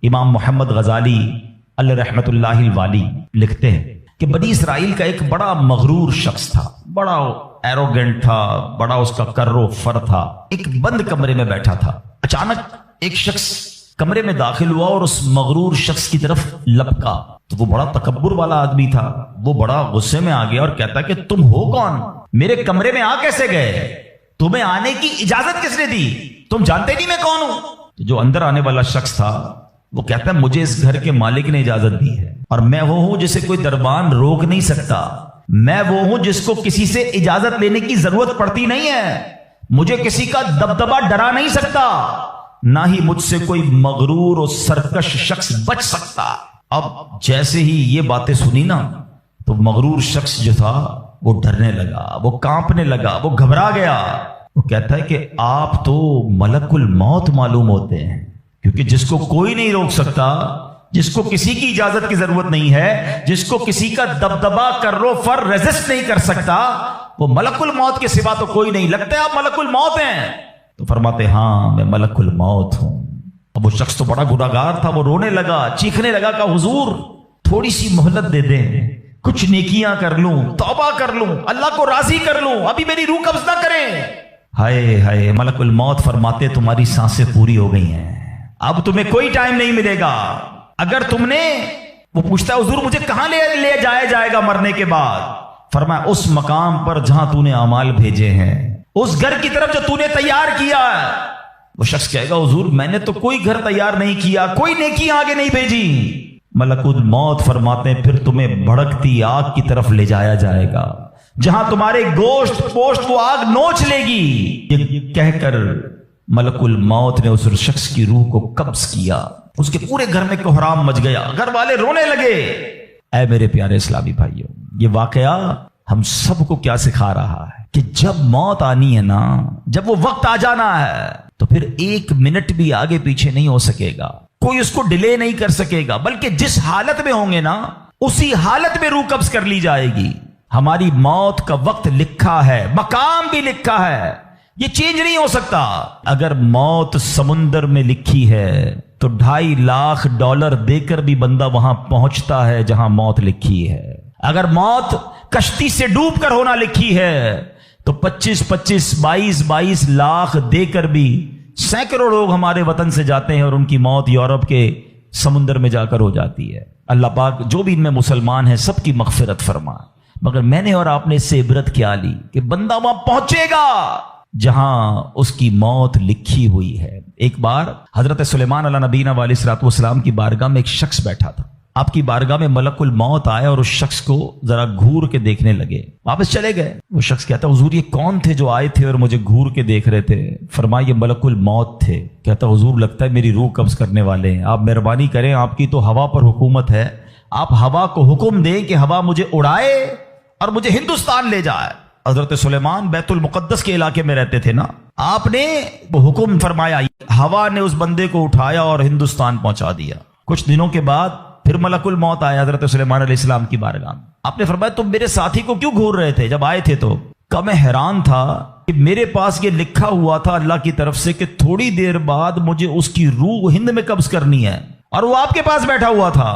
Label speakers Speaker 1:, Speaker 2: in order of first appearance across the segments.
Speaker 1: امام محمد غزالی علیہ رحمت اللہ الوالی لکھتے ہیں کہ بنی اسرائیل کا ایک بڑا مغرور شخص تھا، بڑا ایروگنٹ تھا، بڑا اس کا کر و فر تھا، ایک بند کمرے میں بیٹھا تھا۔ اچانک ایک شخص کمرے میں داخل ہوا اور اس مغرور شخص کی طرف لپکا، تو وہ بڑا تکبر والا آدمی تھا، وہ بڑا غصے میں آ گیا اور کہتا کہ تم ہو کون؟ میرے کمرے میں آ کیسے گئے؟ تمہیں آنے کی اجازت کس نے دی؟ تم جانتے نہیں میں کون ہوں؟ تو جو اندر آنے والا شخص تھا وہ کہتا ہے مجھے اس گھر کے مالک نے اجازت دی ہے، اور میں وہ ہوں جسے کوئی دربان روک نہیں سکتا، میں وہ ہوں جس کو کسی سے اجازت لینے کی ضرورت پڑتی نہیں ہے، مجھے کسی کا دبدبا ڈرا نہیں سکتا، نہ ہی مجھ سے کوئی مغرور اور سرکش شخص بچ سکتا۔ اب جیسے ہی یہ باتیں سنی نا تو مغرور شخص جو تھا وہ ڈرنے لگا، وہ کانپنے لگا، وہ گھبرا گیا۔ وہ کہتا ہے کہ آپ تو ملک الموت معلوم ہوتے ہیں، کیونکہ جس کو کوئی نہیں روک سکتا، جس کو کسی کی اجازت کی ضرورت نہیں ہے، جس کو کسی کا دبدبا کرو فر ریزسٹ نہیں کر سکتا، وہ ملک الموت کے سوا تو کوئی نہیں۔ لگتا ہے آپ ملک الموت ہیں؟ تو فرماتے ہاں میں ملک الموت ہوں۔ اب وہ شخص تو بڑا گناہگار تھا، وہ رونے لگا، چیخنے لگا کہ حضور تھوڑی سی مہلت دے دیں، کچھ نیکیاں کر لوں، توبہ کر لوں، اللہ کو راضی کر لوں، ابھی میری روح قبض نہ کریں۔ ہائے ہائے، ملک الموت فرماتے تمہاری سانسیں پوری ہو گئی ہیں، اب تمہیں کوئی ٹائم نہیں ملے گا۔ اگر تم نے، وہ پوچھتا ہے حضور مجھے کہاں لے جایا جائے گا مرنے کے بعد؟ فرمایا اس مقام پر جہاں تو نے اعمال بھیجے ہیں، اس گھر کی طرف جو تو نے تیار کیا ہے۔ وہ شخص کہے گا حضور میں نے تو کوئی گھر تیار نہیں کیا، کوئی نیکی آگے نہیں بھیجی۔ ملک الموت فرماتے ہیں پھر تمہیں بھڑکتی آگ کی طرف لے جایا جائے گا، جہاں تمہارے گوشت پوشت وہ آگ نوچ لے گی۔ یہ کہہ کر ملک الموت نے اس شخص کی روح کو قبض کیا، اس کے پورے گھر میں کوہرام مچ گیا، گھر والے رونے لگے۔ اے میرے پیارے اسلامی بھائیوں، یہ واقعہ ہم سب کو کیا سکھا رہا ہے کہ جب موت آنی ہے نا، جب وہ وقت آ جانا ہے تو پھر ایک منٹ بھی آگے پیچھے نہیں ہو سکے گا، کوئی اس کو ڈیلے نہیں کر سکے گا، بلکہ جس حالت میں ہوں گے نا اسی حالت میں روح قبض کر لی جائے گی۔ ہماری موت کا وقت لکھا ہے، مقام بھی لکھا ہے، یہ چینج نہیں ہو سکتا۔ اگر موت سمندر میں لکھی ہے تو $2.5 لاکھ دے کر بھی بندہ وہاں پہنچتا ہے جہاں موت لکھی ہے۔ اگر موت کشتی سے ڈوب کر ہونا لکھی ہے تو 22 لاکھ دے کر بھی سینکڑوں لوگ ہمارے وطن سے جاتے ہیں اور ان کی موت یورپ کے سمندر میں جا کر ہو جاتی ہے۔ اللہ پاک جو بھی ان میں مسلمان ہیں سب کی مغفرت فرما۔ مگر میں نے اور آپ نے اس سے عبرت کیا لی کہ بندہ وہاں پہنچے گا جہاں اس کی موت لکھی ہوئی ہے۔ ایک بار حضرت سلیمان علیہ نبینا علیہ الصلوۃ والسلام کی بارگاہ میں ایک شخص بیٹھا تھا۔ آپ کی بارگاہ میں ملک الموت آیا اور اس شخص کو ذرا گھور کے دیکھنے لگے، واپس چلے گئے۔ وہ شخص کہتا حضور یہ کون تھے جو آئے تھے اور مجھے گھور کے دیکھ رہے تھے؟ فرمایا یہ ملک الموت تھے۔ کہتا حضور لگتا ہے میری روح قبض کرنے والے ہیں، آپ مہربانی کریں، آپ کی تو ہوا پر حکومت ہے، آپ ہوا کو حکم دیں کہ ہوا مجھے اڑائے اور مجھے ہندوستان لے جائے۔ حضرت سلیمان بیت المقدس کے علاقے میں رہتے تھے نا، آپ نے وہ حکم فرمایا، ہوا نے اس بندے کو اٹھایا اور ہندوستان پہنچا دیا۔ کچھ دنوں کے بعد پھر ملک الموت آیا حضرت سلیمان علیہ السلام کی بارگاہ میں۔ آپ نے فرمایا تم میرے ساتھی کو کیوں گھور رہے تھے جب آئے تھے تو؟ کہ میں حیران تھا کہ میرے پاس یہ لکھا ہوا تھا اللہ کی طرف سے کہ تھوڑی دیر بعد مجھے اس کی روح ہند میں قبض کرنی ہے، اور وہ آپ کے پاس بیٹھا ہوا تھا۔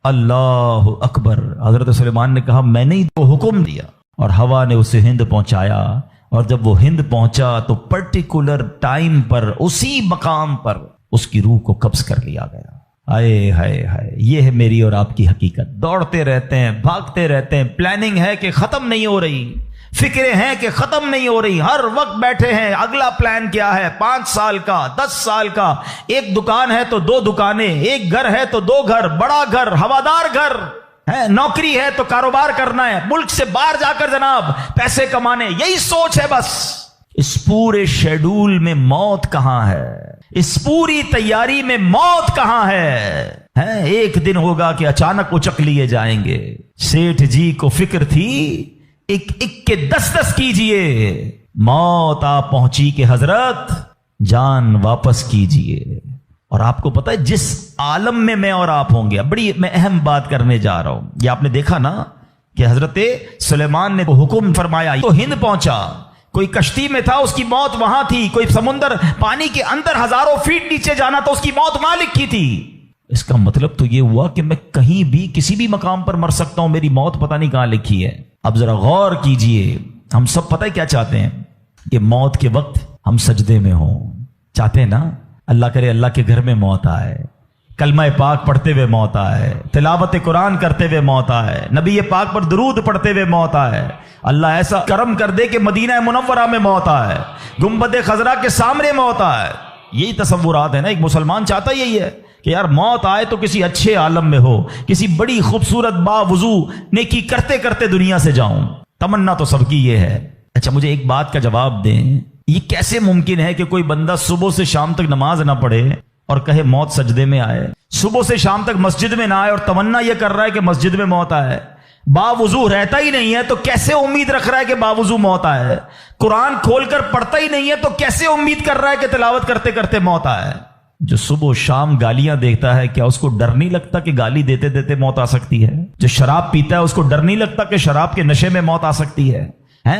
Speaker 1: اللہ اکبر۔ حضرت سلیمان نے کہا میں نے ہی تو حکم دیا، اور ہوا نے اسے ہند پہنچایا، اور جب وہ ہند پہنچا تو پرٹیکولر ٹائم پر اسی مقام پر اس کی روح کو قبض کر لیا گیا۔ ہائے ہائے ہائے، یہ ہے میری اور آپ کی حقیقت۔ دوڑتے رہتے ہیں، بھاگتے رہتے ہیں، پلاننگ ہے کہ ختم نہیں ہو رہی، فکریں ہیں کہ ختم نہیں ہو رہی، ہر وقت بیٹھے ہیں اگلا پلان کیا ہے، 5 سال کا، 10 سال کا، ایک دکان ہے تو 2 دکانیں، ایک گھر ہے تو 2 گھر، بڑا گھر، ہوادار گھر ہے، نوکری ہے تو کاروبار کرنا ہے، ملک سے باہر جا کر جناب پیسے کمانے، یہی سوچ ہے بس۔ اس پورے شیڈول میں موت کہاں ہے؟ اس پوری تیاری میں موت کہاں ہے؟ ایک دن ہوگا کہ اچانک اچک لیے جائیں گے۔ سیٹھ جی کو فکر تھی ایک ایک کے 10 کیجئے، موت آ پہنچی کہ حضرت جان واپس کیجئے۔ اور آپ کو پتا ہے جس عالم میں میں اور آپ ہوں گے، بڑی میں اہم بات کرنے جا رہا ہوں، یہ آپ نے دیکھا نا کہ حضرت سلیمان نے حکم فرمایا تو ہند پہنچا، کوئی کشتی میں تھا اس کی موت وہاں تھی، کوئی سمندر پانی کے اندر 1000 فیٹ نیچے جانا تو اس کی موت وہاں لکھی تھی۔ اس کا مطلب تو یہ ہوا کہ میں کہیں بھی کسی بھی مقام پر مر سکتا ہوں، میری موت پتہ نہیں کہاں لکھی ہے۔ اب ذرا غور کیجئے، ہم سب پتہ ہے کیا چاہتے ہیں کہ موت کے وقت ہم سجدے میں ہوں، چاہتے ہیں نا؟ اللہ کرے اللہ کے گھر میں موت آئے، کلمہ پاک پڑھتے ہوئے موت آئے، تلاوت قرآن کرتے ہوئے موت آئے، نبی پاک پر درود پڑھتے ہوئے موت آئے، اللہ ایسا کرم کر دے کہ مدینہ منورہ میں موت آئے، گنبد خضرا کے سامنے موت آئے۔ یہی تصورات ہے نا، ایک مسلمان چاہتا یہی ہے کہ یار موت آئے تو کسی اچھے عالم میں ہو، کسی بڑی خوبصورت باوضو نیکی کرتے کرتے دنیا سے جاؤں۔ تمنا تو سب کی یہ ہے۔ اچھا مجھے ایک بات کا جواب دیں، یہ کیسے ممکن ہے کہ کوئی بندہ صبح سے شام تک نماز نہ پڑھے اور کہے موت سجدے میں آئے، صبح سے شام تک مسجد میں نہ آئے اور تمنا یہ کر رہا ہے کہ مسجد میں موت آئے، باوضو رہتا ہی نہیں ہے تو کیسے امید رکھ رہا ہے کہ باوضو موت آئے، قرآن کھول کر پڑھتا ہی نہیں ہے تو کیسے امید کر رہا ہے کہ تلاوت کرتے کرتے موت آئے؟ جو صبح و شام گالیاں دیکھتا ہے، کیا اس کو ڈر نہیں لگتا کہ گالی دیتے دیتے موت آ سکتی ہے؟ جو شراب پیتا ہے اس کو ڈر نہیں لگتا کہ شراب کے نشے میں موت آ سکتی ہے؟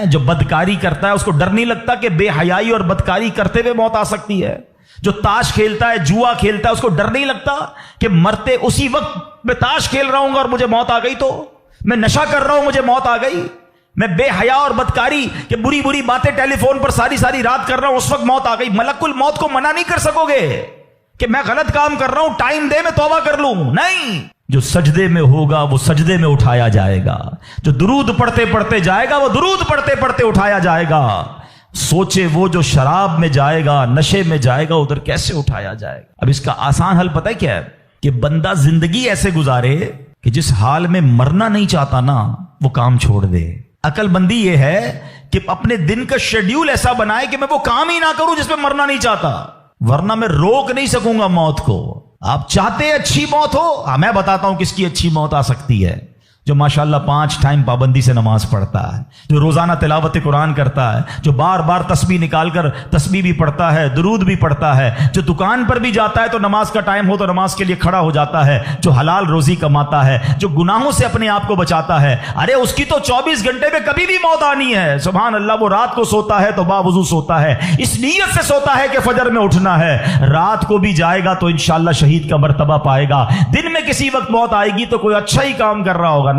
Speaker 1: جو بدکاری کرتا ہے اس کو ڈر نہیں لگتا کہ بے حیائی اور بدکاری کرتے ہوئے موت آ سکتی ہے؟ جو تاش کھیلتا ہے، جوا کھیلتا ہے، اس کو ڈر نہیں لگتا کہ مرتے اسی وقت میں تاش کھیل رہا ہوں گا اور مجھے موت آ گئی، تو میں نشہ کر رہا ہوں مجھے موت آ گئی، میں بے حیا اور بدکاری کہ بری بری باتیں ٹیلی فون پر ساری ساری رات کر رہا ہوں، اس وقت موت آ گئی۔ ملک الموت کو منع نہیں کر سکو گے کہ میں غلط کام کر رہا ہوں، ٹائم دے میں توبہ کر لوں، نہیں۔ جو سجدے میں ہوگا وہ سجدے میں اٹھایا جائے گا، جو درود پڑھتے پڑھتے جائے گا وہ درود پڑھتے پڑھتے اٹھایا جائے گا۔ سوچے وہ جو شراب میں جائے گا، نشے میں جائے گا، ادھر کیسے اٹھایا جائے گا؟ اب اس کا آسان حل پتہ ہے کیا ہے؟ کہ بندہ زندگی ایسے گزارے کہ جس حال میں مرنا نہیں چاہتا نا وہ کام چھوڑ دے۔ عقل بندی یہ ہے کہ اپنے دن کا شیڈیول ایسا بنائے کہ میں وہ کام ہی نہ کروں جس میں مرنا نہیں چاہتا، ورنہ میں روک نہیں سکوں گا موت کو۔ آپ چاہتے ہیں اچھی موت ہو؟ میں بتاتا ہوں کس کی اچھی موت آ سکتی ہے۔ جو ماشاءاللہ 5 ٹائم پابندی سے نماز پڑھتا ہے، جو روزانہ تلاوت قرآن کرتا ہے، جو بار بار تسبیح نکال کر تسبیح بھی پڑھتا ہے، درود بھی پڑھتا ہے، جو دکان پر بھی جاتا ہے تو نماز کا ٹائم ہو تو نماز کے لیے کھڑا ہو جاتا ہے، جو حلال روزی کماتا ہے، جو گناہوں سے اپنے آپ کو بچاتا ہے، ارے اس کی تو 24 گھنٹے میں کبھی بھی موت آنی ہے۔ سبحان اللہ، وہ رات کو سوتا ہے تو باوضو سوتا ہے، اس نیت سے سوتا ہے کہ فجر میں اٹھنا ہے، رات کو بھی جائے گا تو انشاءاللہ شہید کا مرتبہ پائے گا، دن میں کسی وقت موت آئے گی تو کوئی اچھا ہی کام کر رہا ہوگا نا۔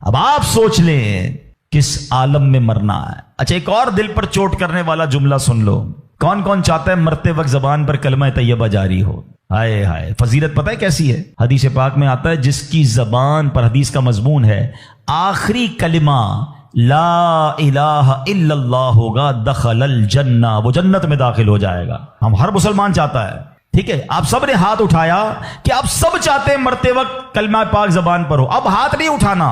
Speaker 1: اب آپ سوچ لیں کس عالم میں مرنا ہے۔ اچھا ایک اور دل پر چوٹ کرنے والا جملہ سن لو، کون کون چاہتا ہے مرتے وقت زبان پر کلمہ طیبہ جاری ہو؟ ہائے ہائے، فضیلت پتہ ہے کیسی ہے؟ حدیث پاک میں آتا ہے جس کی زبان پر، حدیث کا مضمون ہے، آخری کلمہ لا الہ الا اللہ ہوگا، دخل الجنہ، وہ جنت میں داخل ہو جائے گا۔ ہم ہر مسلمان چاہتا ہے، ٹھیک ہے؟ آپ سب نے ہاتھ اٹھایا کہ آپ سب چاہتے ہیں مرتے وقت کلمہ پاک زبان پر ہو۔ اب ہاتھ نہیں اٹھانا،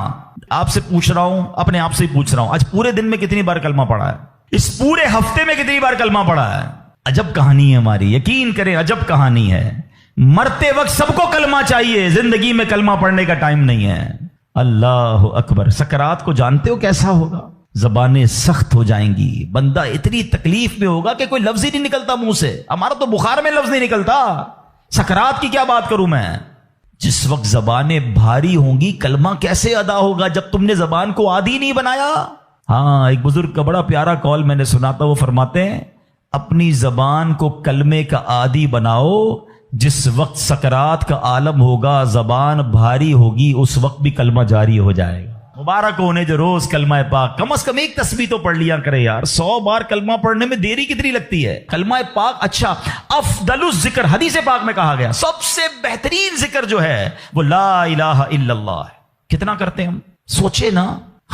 Speaker 1: آپ سے پوچھ رہا ہوں، اپنے آپ سے ہی پوچھ رہا ہوں، آج پورے دن میں کتنی بار کلمہ پڑھا ہے؟ اس پورے ہفتے میں کتنی بار کلمہ پڑھا ہے؟ عجب کہانی ہے ہماری، یقین کریں عجب کہانی ہے۔ مرتے وقت سب کو کلمہ چاہیے، زندگی میں کلمہ پڑھنے کا ٹائم نہیں ہے۔ اللہ اکبر۔ سکرات کو جانتے ہو کیسا ہوگا؟ زبانیں سخت ہو جائیں گی، بندہ اتنی تکلیف میں ہوگا کہ کوئی لفظ ہی نہیں نکلتا منہ سے۔ ہمارا تو بخار میں لفظ نہیں نکلتا، سکرات کی کیا بات کروں میں؟ جس وقت زبانیں بھاری ہوں گی کلمہ کیسے ادا ہوگا جب تم نے زبان کو عادی نہیں بنایا؟ ہاں، ایک بزرگ کا بڑا پیارا قول میں نے سنا تھا، وہ فرماتے ہیں اپنی زبان کو کلمے کا عادی بناؤ، جس وقت سکرات کا عالم ہوگا زبان بھاری ہوگی اس وقت بھی کلمہ جاری ہو جائے گا۔ مبارک ہونے جو روز کلمہ پاک کم از کم ایک تسبیح تو پڑھ لیا کرے یار۔ 100 بار کلمہ پڑھنے میں دیری کتنی لگتی ہے؟ کلمہ پاک اچھا، افضل الذکر، حدیث پاک میں کہا گیا سب سے بہترین ذکر جو ہے وہ لا الہ الا اللہ ہے۔ کتنا کرتے ہیں ہم؟ سوچے نا،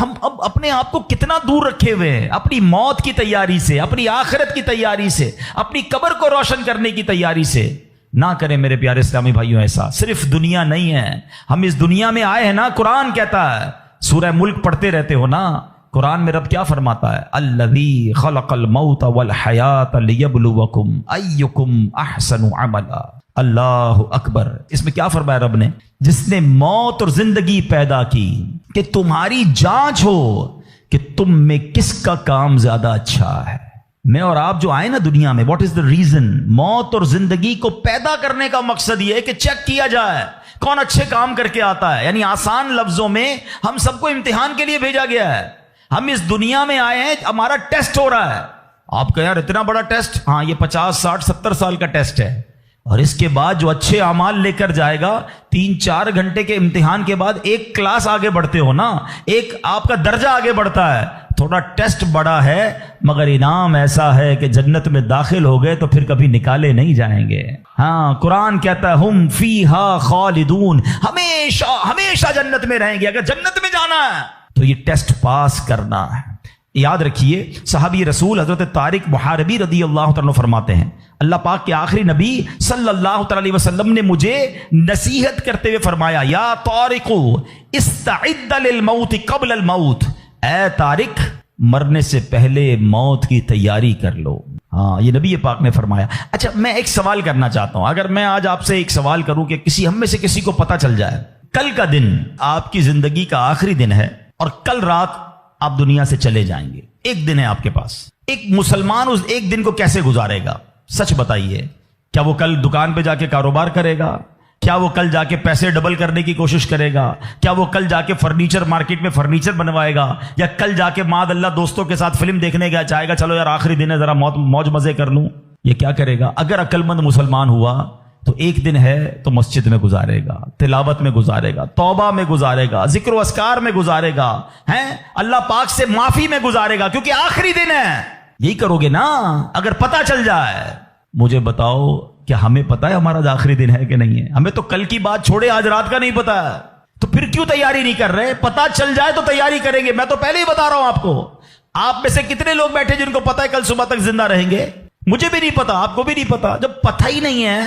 Speaker 1: ہم اب اپنے آپ کو کتنا دور رکھے ہوئے ہیں اپنی موت کی تیاری سے، اپنی آخرت کی تیاری سے، اپنی قبر کو روشن کرنے کی تیاری سے۔ نہ کریں میرے پیارے اسلامی بھائیوں ایسا۔ صرف دنیا نہیں ہے، ہم اس دنیا میں آئے ہیں نا، قرآن کہتا ہے، سورہ ملک پڑھتے رہتے ہو نا، قرآن میں رب کیا فرماتا ہے؟ الذی خلق الموت والحیات لیبلوکم ایکم احسن عملا۔ اللہ اکبر۔ اس میں کیا فرمایا رب نے؟ جس نے موت اور زندگی پیدا کی کہ تمہاری جانچ ہو کہ تم میں کس کا کام زیادہ اچھا ہے۔ میں اور آپ جو آئے نا دنیا میں، واٹ از دا ریزن؟ موت اور زندگی کو پیدا کرنے کا مقصد یہ ہے کہ چیک کیا جائے کون اچھے کام کر کے آتا ہے۔ یعنی آسان لفظوں میں ہم سب کو امتحان کے لیے بھیجا گیا ہے۔ ہم اس دنیا میں آئے ہیں، ہمارا ٹیسٹ ہو رہا ہے۔ آپ کہیں یار اتنا بڑا ٹیسٹ؟ ہاں، یہ 50 60 70 سال کا ٹیسٹ ہے۔ اور اس کے بعد جو اچھے اعمال لے کر جائے گا، 3-4 گھنٹے کے امتحان کے بعد ایک کلاس آگے بڑھتے ہو نا، ایک آپ کا درجہ آگے بڑھتا ہے، تھوڑا ٹیسٹ بڑا ہے مگر انعام ایسا ہے کہ جنت میں داخل ہو گئے تو پھر کبھی نکالے نہیں جائیں گے۔ ہاں، قرآن کہتا ہے ہم فیہا خالدون، ہمیشہ ہمیشہ جنت میں رہیں گے۔ اگر جنت میں جانا ہے تو یہ ٹیسٹ پاس کرنا ہے۔ یاد رکھیے، صحابی رسول حضرت طارق محاربی رضی اللہ تعالیٰ فرماتے ہیں، اللہ پاک کے آخری نبی صلی اللہ تعالی علیہ وسلم نے مجھے نصیحت کرتے ہوئے فرمایا، یا طارق استعد للموت قبل الموت، اے طارق مرنے سے پہلے موت کی تیاری کر لو۔ ہاں، یہ نبی پاک نے فرمایا۔ اچھا، میں ایک سوال کرنا چاہتا ہوں، اگر میں آج آپ سے ایک سوال کروں کہ ہم میں سے کسی کو پتا چل جائے کل کا دن آپ کی زندگی کا آخری دن ہے اور کل رات آپ دنیا سے چلے جائیں گے، ایک دن ہے آپ کے پاس، ایک مسلمان اس ایک دن کو کیسے گزارے گا؟ سچ بتائیے، کیا وہ کل دکان پہ جا کے کاروبار کرے گا؟ کیا وہ کل جا کے پیسے ڈبل کرنے کی کوشش کرے گا؟ کیا وہ کل جا کے فرنیچر مارکیٹ میں فرنیچر بنوائے گا؟ یا کل جا کے معاذ اللہ دوستوں کے ساتھ فلم دیکھنے گیا چاہے گا چلو یار آخری دن ہے ذرا موج مزے کر لوں؟ یہ کیا کرے گا؟ اگر عقل مند مسلمان ہوا تو ایک دن ہے تو مسجد میں گزارے گا، تلاوت میں گزارے گا، توبہ میں گزارے گا، ذکر و اذکار میں گزارے گا، ہیں اللہ پاک سے معافی میں گزارے گا، کیونکہ آخری دن ہے۔ یہی کرو گے نا؟ اگر پتہ چل جائے، مجھے بتاؤ کیا ہمیں پتا ہے ہمارا آخری دن ہے کہ نہیں ہے؟ ہمیں تو کل کی بات چھوڑے آج رات کا نہیں پتا ہے، تو پھر کیوں تیاری نہیں کر رہے؟ پتا چل جائے تو تیاری کریں گے۔ میں تو پہلے ہی بتا رہا ہوں آپ کو، آپ میں سے کتنے لوگ بیٹھے جن کو پتا ہے کل صبح تک زندہ رہیں گے؟ مجھے بھی نہیں پتا، آپ کو بھی نہیں پتا۔ جب پتہ ہی نہیں ہے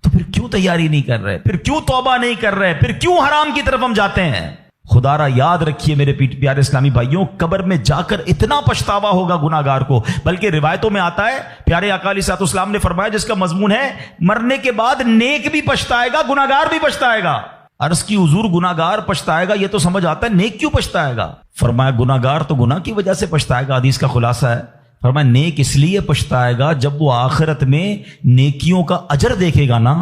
Speaker 1: تو پھر کیوں تیاری نہیں کر رہے؟ پھر کیوں توبہ نہیں کر رہے؟ پھر کیوں حرام کی طرف ہم جاتے ہیں؟ خدا را یاد رکھیے میرے پیارے اسلامی بھائیوں، قبر میں جا کر اتنا پچھتاوا ہوگا گناہ گار کو، بلکہ روایتوں میں آتا ہے پیارے آقا علیہ الصلوۃ والسلام نے فرمایا جس کا مضمون ہے مرنے کے بعد نیک بھی پچھتائے گا، گناہ گار بھی پچھتائے گا۔ عرض کی حضور گناہ گار پچھتائے گا، یہ تو سمجھ آتا ہے، نیک کیوں پچھتائے گا؟ فرمایا گناہ گار تو گناہ کی وجہ سے پچھتائے گا، حدیث کا خلاصہ ہے۔ فرمایا نیک اس لیے پچھتائے گا جب وہ آخرت میں نیکیوں کا اجر دیکھے گا نا،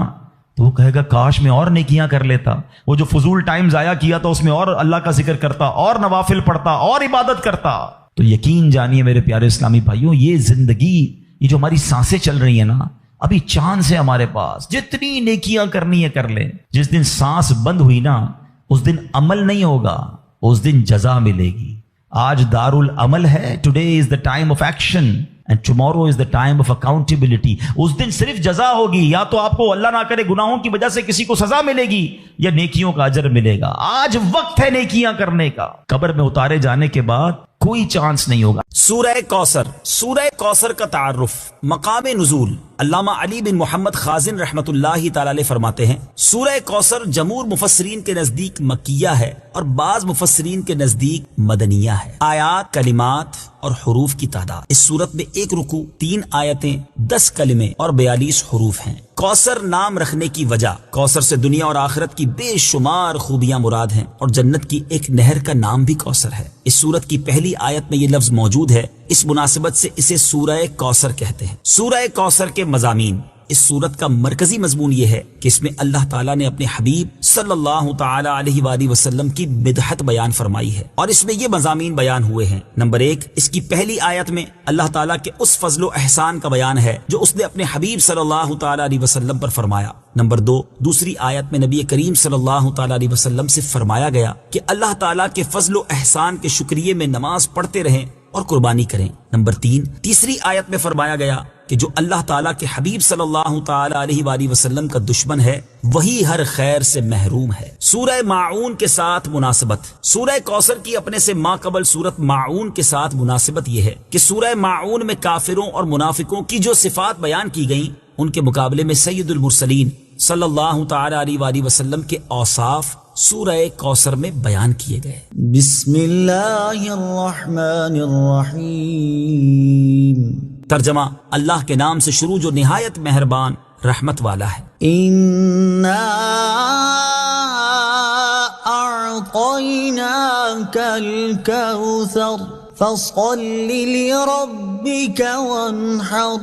Speaker 1: تو وہ کہے گا کاش میں اور نیکیاں کر لیتا، وہ جو فضول ٹائم ضائع کیا تھا اس میں اور اللہ کا ذکر کرتا، اور نوافل پڑھتا، اور عبادت کرتا۔ تو یقین جانیے میرے پیارے اسلامی بھائیوں، یہ زندگی، یہ جو ہماری سانسیں چل رہی ہیں نا، ابھی چانس ہے ہمارے پاس، جتنی نیکیاں کرنی ہے کر لیں۔ جس دن سانس بند ہوئی نا، اس دن عمل نہیں ہوگا، اس دن جزا ملے گی۔ آج دار العمل ہے، today is the time of action and tomorrow is the time of accountability. اس دن صرف جزا ہوگی، یا تو آپ کو اللہ نہ کرے گناہوں کی وجہ سے کسی کو سزا ملے گی یا نیکیوں کا اجر ملے گا۔ آج وقت ہے نیکیاں کرنے کا، قبر میں اتارے جانے کے بعد کوئی چانس نہیں ہوگا۔
Speaker 2: سورہ کوثر، سورہ کوثر کا تعارف، مقام نزول، علامہ علی بن محمد خازن رحمت اللہ تعالی علیہ فرماتے ہیں سورہ کوثر جمہور مفسرین کے نزدیک مکیہ ہے اور بعض مفسرین کے نزدیک مدنیہ ہے۔ آیات، کلمات اور حروف کی تعداد، اس سورت میں 1 رکوع، 3 آیتیں، 10 کلمے اور 42 حروف ہیں۔ کوثر نام رکھنے کی وجہ، کوثر سے دنیا اور آخرت کی بے شمار خوبیاں مراد ہیں اور جنت کی ایک نہر کا نام بھی کوثر ہے۔ اس سورت کی پہلی آیت میں یہ لفظ موجود ہے، اس مناسبت سے اسے سورہ کوثر کہتے ہیں۔ سورہ کوثر کے مضامین، اس سورت کا مرکزی مضمون یہ ہے کہ اس میں اللہ تعالیٰ نے اپنے حبیب صلی اللہ تعالی علیہ وآلہ وسلم کی مدحت بیان فرمائی ہے، اور اس میں یہ مضامین بیان ہوئے ہیں۔ نمبر 1، اس کی پہلی آیت میں اللہ تعالیٰ کے اس فضل و احسان کا بیان ہے جو اس نے اپنے حبیب صلی اللہ تعالی علیہ وسلم پر فرمایا۔ نمبر 2، دوسری آیت میں نبی کریم صلی اللہ تعالی علیہ وسلم سے فرمایا گیا کہ اللہ تعالیٰ کے فضل و احسان کے شکریے میں نماز پڑھتے رہیں اور قربانی کریں۔ نمبر 3، تیسری آیت میں فرمایا گیا کہ جو اللہ تعالیٰ کے حبیب صلی اللہ تعالی علیہ وآلہ وسلم کا دشمن ہے وہی ہر خیر سے محروم ہے۔ سورہ ماعون کے ساتھ مناسبت، سورہ کوثر کی اپنے سے ماقبل سورت ماعون کے ساتھ مناسبت یہ ہے کہ سورہ ماعون میں کافروں اور منافقوں کی جو صفات بیان کی گئیں ان کے مقابلے میں سید المرسلین صلی اللہ تعالی علیہ وآلہ وسلم کے اوصاف سورہ کوثر میں بیان کیے گئے۔
Speaker 3: بسم اللہ الرحمن الرحیم۔
Speaker 2: ترجمہ، اللہ کے نام سے شروع جو نہایت مہربان رحمت والا ہے۔
Speaker 3: اِنَّا أَعْطَيْنَاكَ الْكَوْثَرَ فَصَلِّ لِرَبِّكَ وَانْحَرْ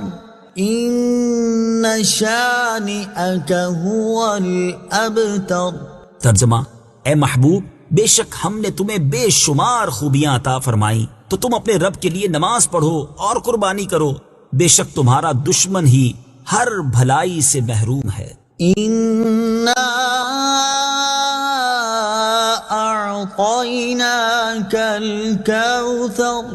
Speaker 3: إِنَّ شَانِئَكَ هُوَ الْأَبْتَرُ۔
Speaker 2: ترجمہ، اے محبوب، بے شک ہم نے تمہیں بے شمار خوبیاں عطا فرمائیں تو تم اپنے رب کے لیے نماز پڑھو اور قربانی کرو، بے شک تمہارا دشمن ہی ہر بھلائی سے محروم ہے۔
Speaker 3: إنا أعطيناك الكوثر،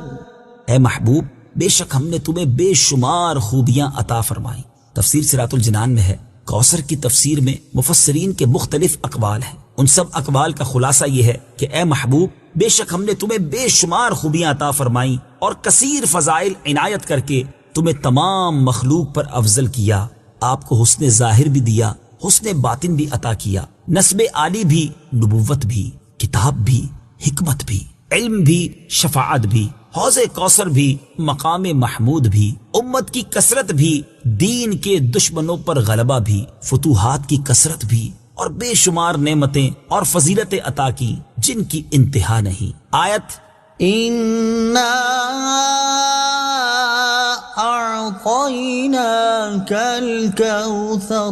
Speaker 2: اے محبوب بے شک ہم نے تمہیں بے شمار خوبیاں عطا فرمائیں۔ تفسیر صراط الجنان میں ہے، کوثر کی تفسیر میں مفسرین کے مختلف اقوال ہیں، ان سب اقوال کا خلاصہ یہ ہے کہ اے محبوب بے شک ہم نے تمہیں بے شمار خوبیاں عطا فرمائیں اور کثیر فضائل عنایت کر کے تمہیں تمام مخلوق پر افضل کیا، آپ کو حسن ظاہر بھی دیا، حسن باطن بھی عطا کیا، نسب عالی بھی، نبوت بھی، کتاب بھی، حکمت بھی، علم بھی، شفاعت بھی، حوض کوثر بھی، مقام محمود بھی، امت کی کثرت بھی، دین کے دشمنوں پر غلبہ بھی، فتوحات کی کثرت بھی، اور بے شمار نعمتیں اور فضیلتیں عطا کی جن کی انتہا نہیں۔ آیت
Speaker 3: إنا أعطيناك الكوثر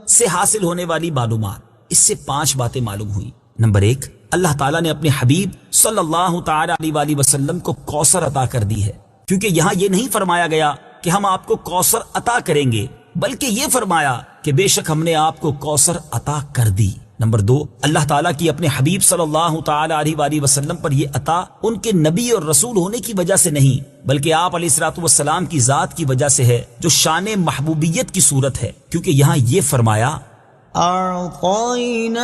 Speaker 2: سے حاصل ہونے والی معلومات، اس سے 5 باتیں معلوم ہوئی۔ نمبر 1، اللہ تعالیٰ نے اپنے حبیب صلی اللہ تعالی علیہ وآلہ وسلم کو کوثر عطا کر دی ہے، کیونکہ یہاں یہ نہیں فرمایا گیا کہ ہم آپ کو کوثر عطا کریں گے، بلکہ یہ فرمایا کہ بے شک ہم نے آپ کو کوثر عطا کر دی۔ نمبر 2، اللہ تعالیٰ کی اپنے حبیب صلی اللہ تعالی علیہ وآلہ وسلم پر یہ عطا ان کے نبی اور رسول ہونے کی وجہ سے نہیں، بلکہ آپ علیہ الصلوۃ والسلام کی ذات کی وجہ سے ہے، جو شان محبوبیت کی صورت ہے، کیونکہ یہاں یہ فرمایا
Speaker 3: أعطيناك،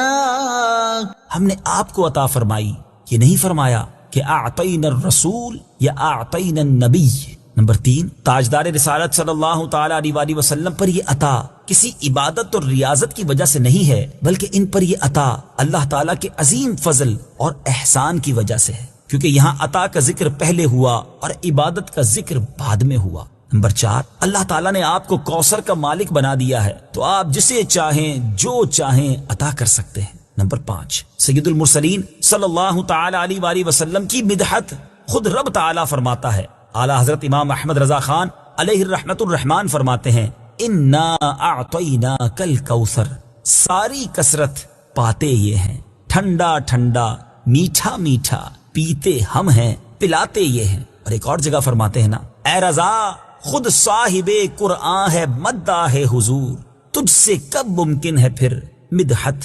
Speaker 2: ہم نے آپ کو عطا فرمائی، یہ نہیں فرمایا کہ اعطینا الرسول یا اعطینا النبی۔ نمبر 3، تاجدار رسالت صلی اللہ تعالی علیہ وآلہ وسلم پر یہ عطا کسی عبادت اور ریاضت کی وجہ سے نہیں ہے، بلکہ ان پر یہ عطا اللہ تعالیٰ کے عظیم فضل اور احسان کی وجہ سے ہے، کیونکہ یہاں عطا کا ذکر پہلے ہوا اور عبادت کا ذکر بعد میں ہوا۔ نمبر 4، اللہ تعالیٰ نے آپ کو کوثر کا مالک بنا دیا ہے، تو آپ جسے چاہیں جو چاہیں عطا کر سکتے ہیں۔ نمبر 5، سید المرسلین صلی اللہ تعالی علیہ وآلہ وسلم کی مدحت خود رب تعالیٰ فرماتا ہے۔ اعلیٰ حضرت امام احمد رضا خان علیہ الرحمت الرحمان فرماتے ہیں، انا اعطیناک الکوثر، ساری کثرت پاتے یہ ہیں، ٹھنڈا ٹھنڈا، میٹھا میٹھا، پیتے ہم ہیں، پلاتے یہ ہیں۔ اور ایک اور جگہ فرماتے ہیں نا، اے رضا خود صاحب قرآن ہے، مداح ہے حضور، تجھ سے کب ممکن ہے پھر مدحت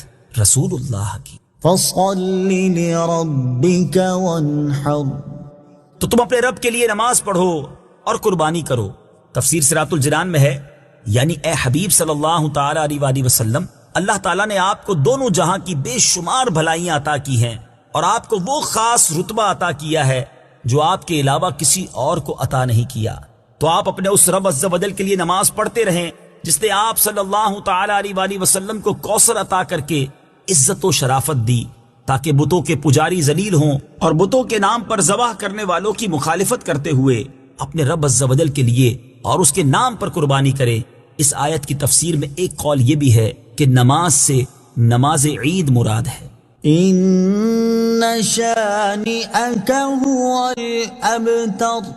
Speaker 2: رسول اللہ کی۔
Speaker 3: فصل لربك وانحر،
Speaker 2: تو تم اپنے رب کے لیے نماز پڑھو اور قربانی کرو۔ تفسیر صراط الجنان میں ہے، یعنی اے حبیب صلی اللہ تعالی علیہ وآلہ وسلم، اللہ تعالیٰ نے آپ کو دونوں جہاں کی بے شمار بھلائیاں عطا کی ہیں، اور آپ کو وہ خاص رتبہ عطا کیا ہے جو آپ کے علاوہ کسی اور کو عطا نہیں کیا۔ تو آپ اپنے اس رب عز و جل کے لیے نماز پڑھتے رہیں جس نے آپ صلی اللہ تعالی علیہ وآلہ وسلم کو کوثر عطا کر کے عزت و شرافت دی، تاکہ بتوں کے پجاری ذلیل ہوں اور بتوں کے نام پر ذبح کرنے والوں کی مخالفت کرتے ہوئے اپنے رب عز و جل کے لیے اور اس کے نام پر قربانی کرے۔ اس آیت کی تفسیر میں ایک قول یہ بھی ہے کہ نماز سے نماز عید مراد ہے۔
Speaker 3: إن شانئك هو الأبتر،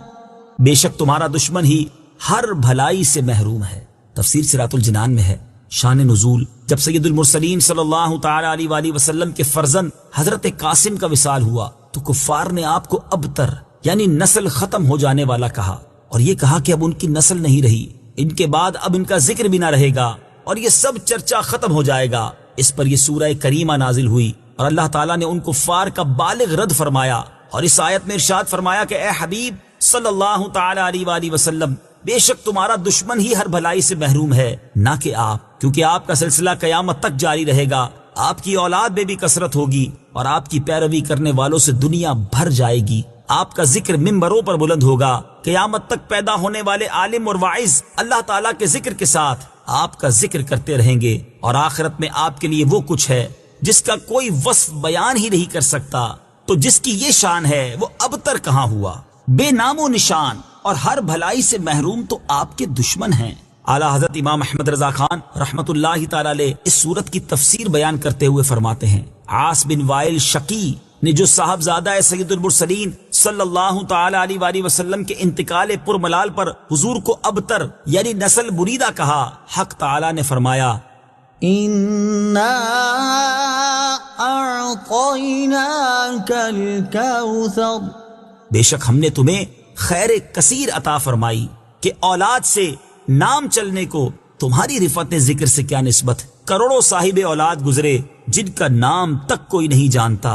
Speaker 2: بے شک تمہارا دشمن ہی ہر بھلائی سے محروم ہے۔ تفسیر صراط الجنان میں ہے، شان نزول جب سید المرسلین صلی اللہ تعالی علیہ وآلہ وسلم کے فرزند حضرت قاسم کا وصال ہوا تو کفار نے آپ کو ابتر یعنی نسل ختم ہو جانے والا کہا، اور یہ کہا کہ اب ان کی نسل نہیں رہی، ان کے بعد اب ان کا ذکر بھی نہ رہے گا اور یہ سب چرچا ختم ہو جائے گا۔ اس پر یہ سورہ کریمہ نازل ہوئی اور اللہ تعالیٰ نے ان کفار کا بالغ رد فرمایا، اور اس آیت میں ارشاد فرمایا کہ اے حبیب صلی اللہ تعالی علیہ وآلہ وسلم، بے شک تمہارا دشمن ہی ہر بھلائی سے محروم ہے، نہ کہ آپ، کیونکہ آپ کا سلسلہ قیامت تک جاری رہے گا، آپ کی اولاد میں بھی کثرت ہوگی اور آپ کی پیروی کرنے والوں سے دنیا بھر جائے گی۔ آپ کا ذکر ممبروں پر بلند ہوگا، قیامت تک پیدا ہونے والے عالم اور واعظ اللہ تعالیٰ کے ذکر کے ساتھ آپ کا ذکر کرتے رہیں گے، اور آخرت میں آپ کے لیے وہ کچھ ہے جس کا کوئی وصف بیان ہی نہیں کر سکتا۔ تو جس کی یہ شان ہے وہ اب تر کہاں ہوا، بے نام و نشان اور ہر بھلائی سے محروم تو آپ کے دشمن ہیں۔ اعلیٰ حضرت امام احمد رضا خان رحمت اللہ تعالی علیہ اس صورت کی تفسیر بیان کرتے ہوئے فرماتے ہیں، عاص بن وائل شقی نے جو صاحبزادہ سید المرسلین صلی اللہ تعالی علیہ وآلہ وسلم کے انتقال پرملال پر حضور کو ابتر یعنی نسل بریدہ کہا، حق تعالی نے فرمایا
Speaker 3: إنا أعطيناك الكوثر،
Speaker 2: بے شک ہم نے تمہیں خیر کثیر عطا فرمائی کہ اولاد سے نام چلنے کو تمہاری رفعت ذکر سے کیا نسبت؟ کروڑوں صاحب اولاد گزرے جن کا نام تک کوئی نہیں جانتا،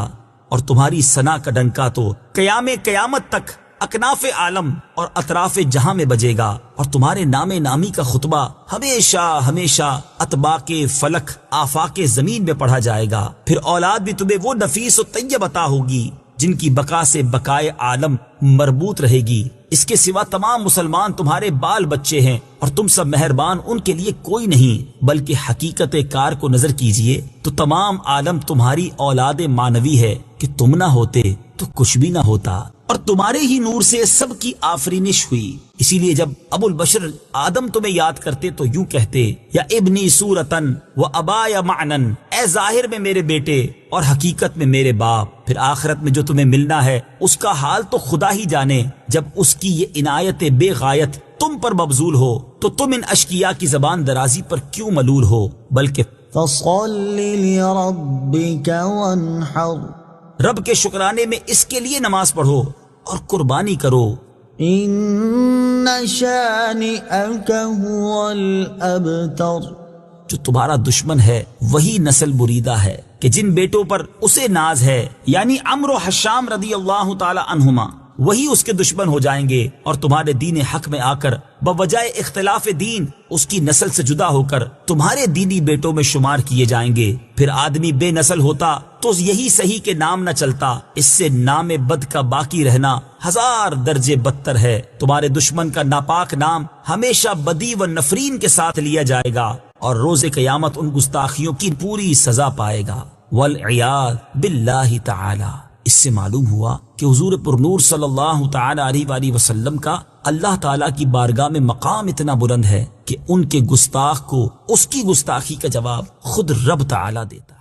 Speaker 2: اور تمہاری ثنا کا ڈنکا تو قیامت تک اکناف عالم اور اطراف جہاں میں بجے گا، اور تمہارے نام نامی کا خطبہ ہمیشہ ہمیشہ اطباق فلک آفاق زمین میں پڑھا جائے گا۔ پھر اولاد بھی تمہیں وہ نفیس و طیب عطا ہوگی جن کی بقا سے بقائے عالم مربوط رہے گی۔ اس کے سوا تمام مسلمان تمہارے بال بچے ہیں، اور تم سب مہربان ان کے لیے کوئی نہیں، بلکہ حقیقت کار کو نظر کیجئے تو تمام عالم تمہاری اولاد مانوی ہے کہ تم نہ ہوتے تو کچھ بھی نہ ہوتا، اور تمہارے ہی نور سے سب کی آفرینش ہوئی۔ اسی لیے جب ابو البشر آدم تمہیں یاد کرتے تو یوں کہتے، یا ابنی صورتن و ابایا معنن، اے ظاہر میں میرے بیٹے اور حقیقت میں میرے باپ۔ پھر آخرت میں جو تمہیں ملنا ہے اس کا حال تو خدا ہی جانے۔ جب اس کی یہ عنایت بے غایت تم پر مبذول ہو تو تم ان اشقیاء کی زبان درازی پر کیوں ملول ہو؟ بلکہ
Speaker 3: فصل لربک وانحر،
Speaker 2: رب کے شکرانے میں اس کے لیے نماز پڑھو اور قربانی کرو۔
Speaker 3: ان شانئک هو الابتر،
Speaker 2: جو تمہارا دشمن ہے وہی نسل بریدہ ہے کہ جن بیٹوں پر اسے ناز ہے، یعنی عمرو و حشام رضی اللہ تعالی عنہما، وہی اس کے دشمن ہو جائیں گے، اور تمہارے دین حق میں آ کر بوجہ اختلاف دین اس کی نسل سے جدا ہو کر تمہارے دینی بیٹوں میں شمار کیے جائیں گے۔ پھر آدمی بے نسل ہوتا تو یہی صحیح کہ نام نہ چلتا، اس سے نام بد کا باقی رہنا 1000 درجے بدتر ہے۔ تمہارے دشمن کا ناپاک نام ہمیشہ بدی و نفرین کے ساتھ لیا جائے گا، اور روز قیامت ان گستاخیوں کی پوری سزا پائے گا۔ والعیاذ باللہ تعالی۔ اس سے معلوم ہوا کہ حضور پرنور صلی اللہ تعالی علیہ وآلہ وسلم کا اللہ تعالیٰ کی بارگاہ میں مقام اتنا بلند ہے کہ ان کے گستاخ کو اس کی گستاخی کا جواب خود رب تعالیٰ دیتا ہے۔